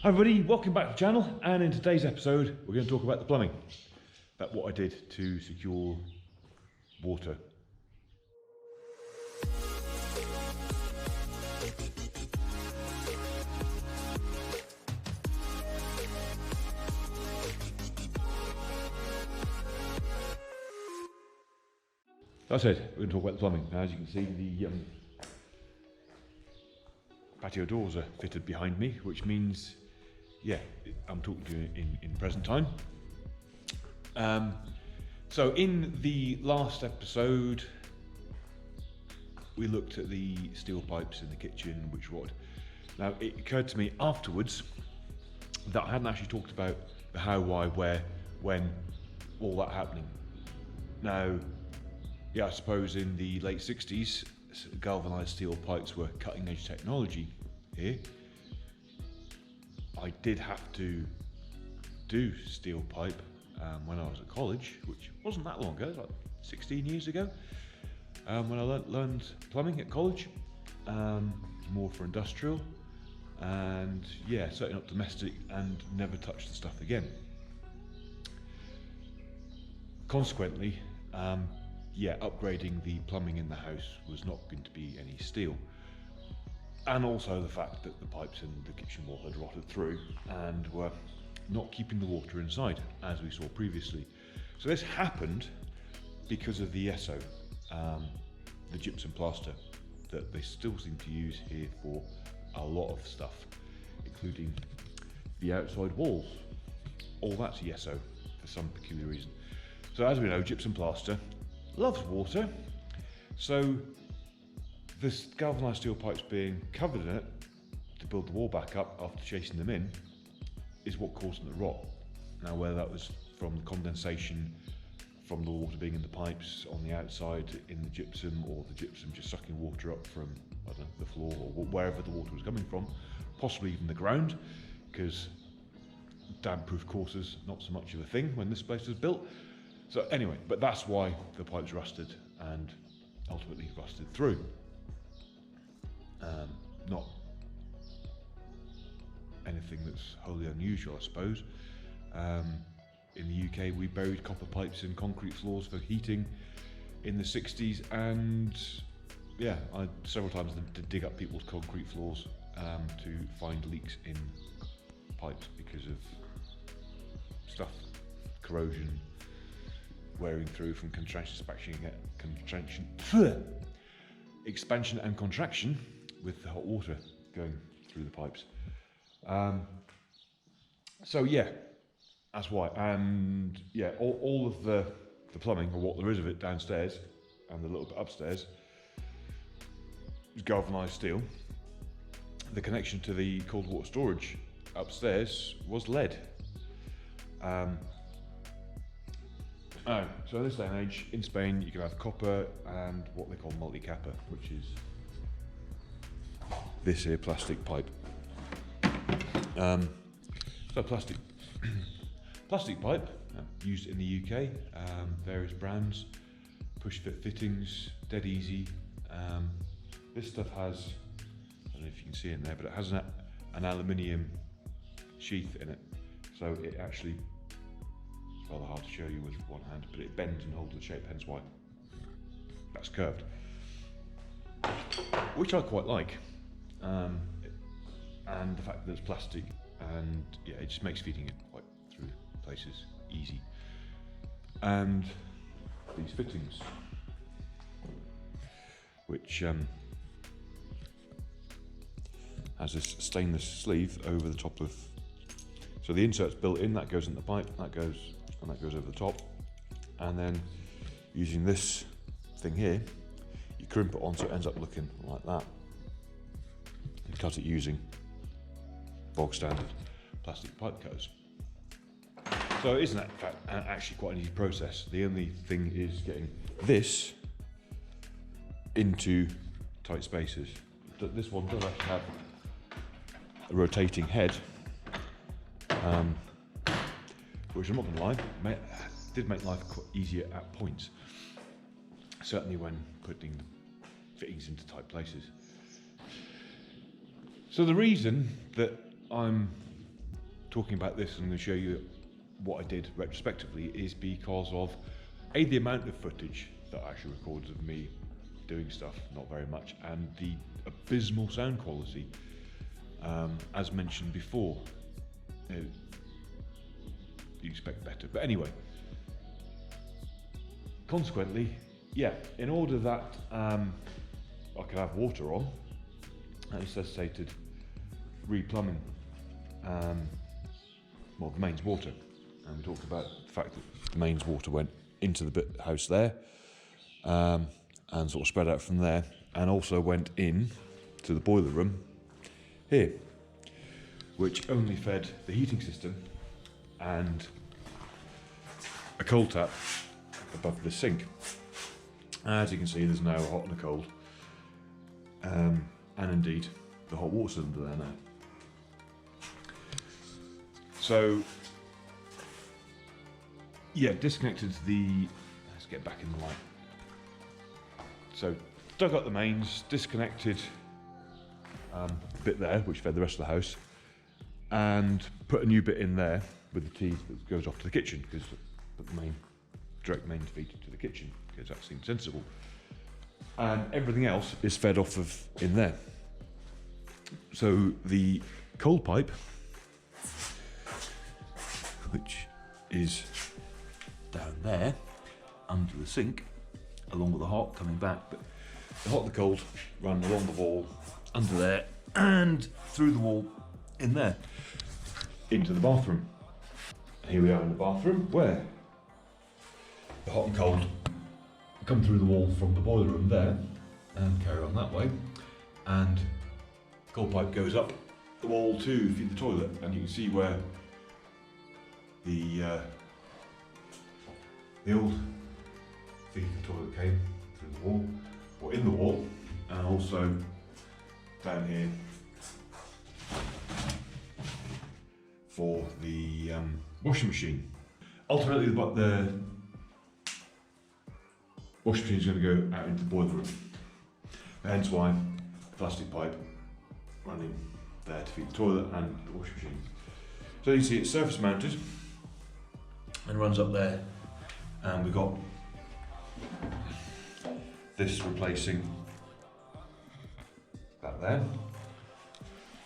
Hi everybody, welcome back to the channel, and in today's episode we're going to talk about the plumbing, about what I did to secure water. That said, we're going to talk about the plumbing. Now, as you can see, the patio doors are fitted behind me, which means, yeah, I'm talking to you in present time. So in the last episode, we looked at the steel pipes in the kitchen, which rotted. Now, it occurred to me afterwards that I hadn't actually talked about the how, why, where, when, all that happening. Now, yeah, I suppose in the late 60s, galvanized steel pipes were cutting edge technology here. I did have to do steel pipe when I was at college, which wasn't that long ago, like 16 years ago, when I learned plumbing at college, more for industrial, and yeah, certainly not domestic, and never touched the stuff again. Consequently, yeah, upgrading the plumbing in the house was not going to be any steel. And also the fact that the pipes in the kitchen wall had rotted through and were not keeping the water inside, as we saw previously. So this happened because of the ESO, the gypsum plaster, that they still seem to use here for a lot of stuff, including the outside walls. All that's ESO for some peculiar reason. So as we know, gypsum plaster loves water, so this galvanized steel pipes being covered in it to build the wall back up after chasing them in is what caused them to rot. Now, whether that was from the condensation from the water being in the pipes on the outside in the gypsum, or the gypsum just sucking water up from, I don't know, the floor or wherever the water was coming from, possibly even the ground, because damp-proof courses not so much of a thing when this place was built. So anyway, but that's why the pipes rusted and ultimately rusted through. Not anything that's wholly unusual, I suppose. In the UK, we buried copper pipes in concrete floors for heating in the 60s, and yeah, I several times had to dig up people's concrete floors to find leaks in pipes because of stuff, corrosion, wearing through from expansion and contraction with the hot water going through the pipes. So yeah, that's why. And yeah, all of the plumbing, or what there is of it downstairs and the little bit upstairs, is galvanized steel. The connection to the cold water storage upstairs was lead. So in this day and age, in Spain, you can have copper and what they call multi-capa, which is this here plastic pipe. So plastic pipe used in the UK, various brands, push fit fittings, dead easy. This stuff has, I don't know if you can see it in there, but it has an aluminium sheath in it, so it actually, it's rather hard to show you with one hand, but it bends and holds the shape, hence why that's curved, which I quite like. And the fact that it's plastic, and yeah, it just makes feeding it quite through places easy. And these fittings, which has this stainless sleeve over the top of, so the insert's built in, that goes in the pipe, that goes over the top, and then using this thing here, you crimp it on so it ends up looking like that. You cut it using bog standard plastic pipe cutters. So it isn't actually quite an easy process. The only thing is getting this into tight spaces. This one does actually have a rotating head, which I'm not going to lie, did make life quite easier at points. Certainly when putting fittings into tight places. So the reason that I'm talking about this and going to show you what I did retrospectively is because of the amount of footage that I actually recorded of me doing stuff, not very much, and the abysmal sound quality. As mentioned before, you expect better, but anyway, consequently, yeah, in order that I could have water on, I necessitated replumbing well, the mains water, and we talked about the fact that the mains water went into the house there and sort of spread out from there, and also went in to the boiler room here, which only fed the heating system and a cold tap above the sink. As you can see, there's now a hot and a cold, and indeed the hot water cylinder there now. So yeah, disconnected the, let's get back in the light. So dug up the mains, disconnected a bit there which fed the rest of the house, and put a new bit in there with the teeth that goes off to the kitchen, because the main direct mains feed to the kitchen, because that seems sensible. And everything else is fed off of in there. So the cold pipe, which is down there under the sink, along with the hot coming back, but the hot and the cold run along the wall under there and through the wall in there into the bathroom. Here we are in the bathroom, where the hot and cold come through the wall from the boiler room there and carry on that way, and cold pipe goes up the wall to feed the toilet, and you can see where the old feed the toilet came through the wall, or in the wall, and also down here for the washing machine. Ultimately, the washing machine is going to go out into the boiler room, hence why plastic pipe running there to feed the toilet and the washing machine. So you can see it's surface mounted and runs up there, and we've got this replacing that there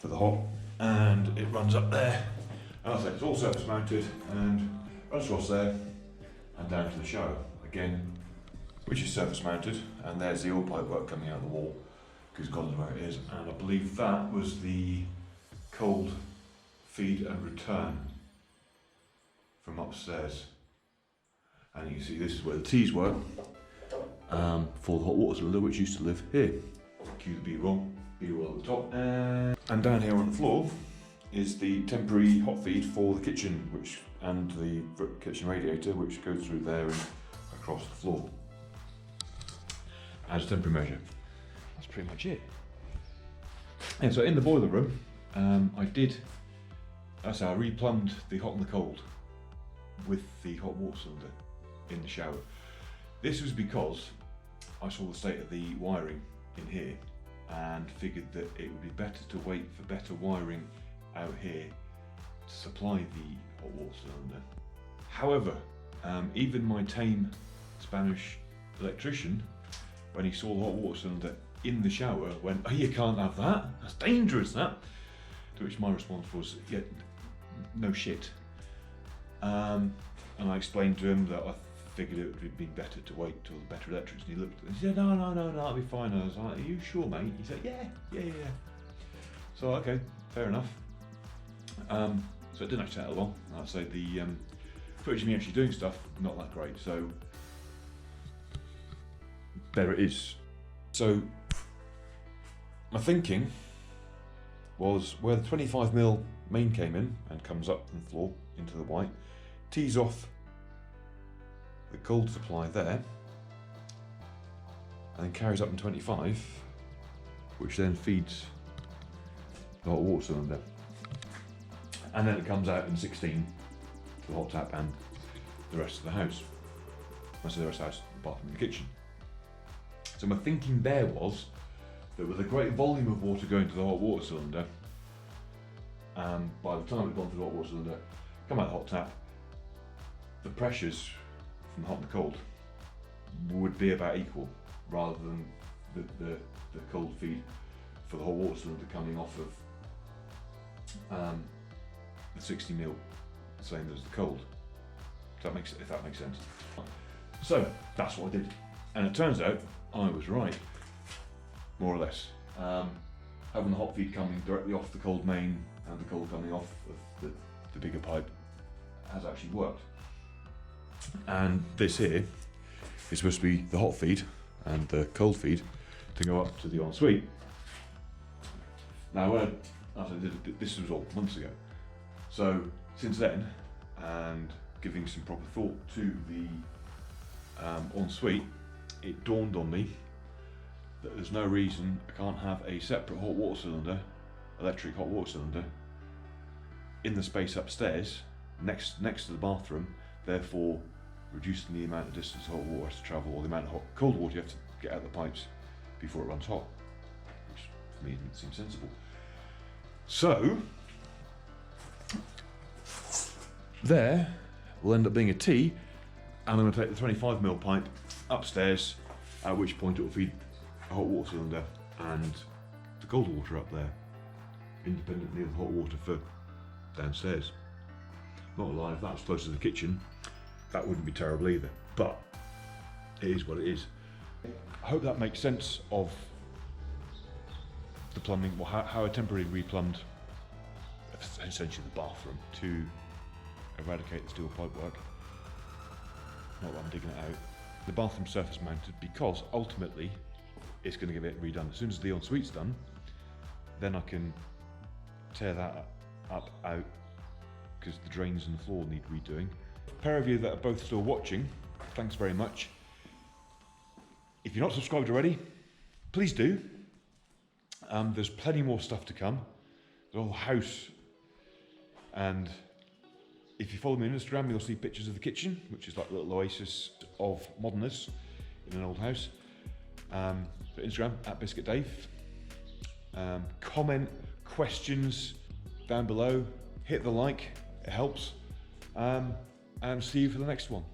for the hot, and it runs up there, and I think it's all surface mounted and runs across there and down to the shower again, which is surface mounted, and there's the oil pipe work coming out of the wall, because God knows where it is, and I believe that was the cold feed and return from upstairs. And you can see this is where the T's were for the hot water cylinder, which used to live here. Cue the B-roll at the top, and down here on the floor is the temporary hot feed for the kitchen, which and the kitchen radiator, which goes through there and across the floor as a temporary measure. That's pretty much it. And so in the boiler room, I replumbed the hot and the cold with the hot water cylinder in the shower. This was because I saw the state of the wiring in here and figured that it would be better to wait for better wiring out here to supply the hot water cylinder. However, even my tame Spanish electrician, when he saw the hot water cylinder in the shower, went, "Oh, you can't have that, that's dangerous, that." To which my response was, "Yeah, no shit." And I explained to him that I figured it would be better to wait till the better electrician. He looked at it and he said, no, that'll be fine. I was like, "Are you sure, mate?" He said, yeah. So, okay, fair enough. So it didn't actually take that long. I'd say the footage of me actually doing stuff, not that great. So there it is. So my thinking was where the 25mm main came in and comes up from the floor into the white, tees off the cold supply there, and then carries up in 25, which then feeds the hot water cylinder, and then it comes out in 16 to the hot tap and the rest of the house. I say the rest of the house, the bathroom and the kitchen. So my thinking there was that with a great volume of water going to the hot water cylinder, and by the time we'd gone through the hot water cylinder, come out the hot tap, the pressures from the hot and the cold would be about equal, rather than the cold feed for the hot water cylinder coming off of the 60mm, same as the cold. If that makes sense. So that's what I did, and it turns out I was right, more or less. Having the hot feed coming directly off the cold main and the cold coming off of the bigger pipe has actually worked. And this here is supposed to be the hot feed and the cold feed to go up to the ensuite. Now, this was all months ago. So since then, and giving some proper thought to the ensuite, it dawned on me that there's no reason I can't have a separate hot water cylinder, electric hot water cylinder, in the space upstairs next to the bathroom, therefore reducing the amount of distance hot water has to travel, or the amount of cold water you have to get out of the pipes before it runs hot, which for me didn't seem sensible. So there will end up being a T, and I'm going to take the 25mm pipe upstairs, at which point it will feed a hot water cylinder and the cold water up there, independently of the hot water for downstairs. Not a lie, if that was close to the kitchen, that wouldn't be terrible either, but it is what it is. I hope that makes sense of the plumbing, or how I temporarily replumbed essentially the bathroom to eradicate the steel pipework. Not that I'm digging it out. The bathroom surface mounted because ultimately it's going to get it redone. As soon as the ensuite's done, then I can tear that out because the drains and the floor need redoing. A pair of you that are both still watching, thanks very much. If you're not subscribed already, please do. There's plenty more stuff to come. The whole house, and if you follow me on Instagram, you'll see pictures of the kitchen, which is like a little oasis of modernness in an old house. So Instagram @BiscuitDave. Comment questions down below. Hit the like, it helps. And see you for the next one.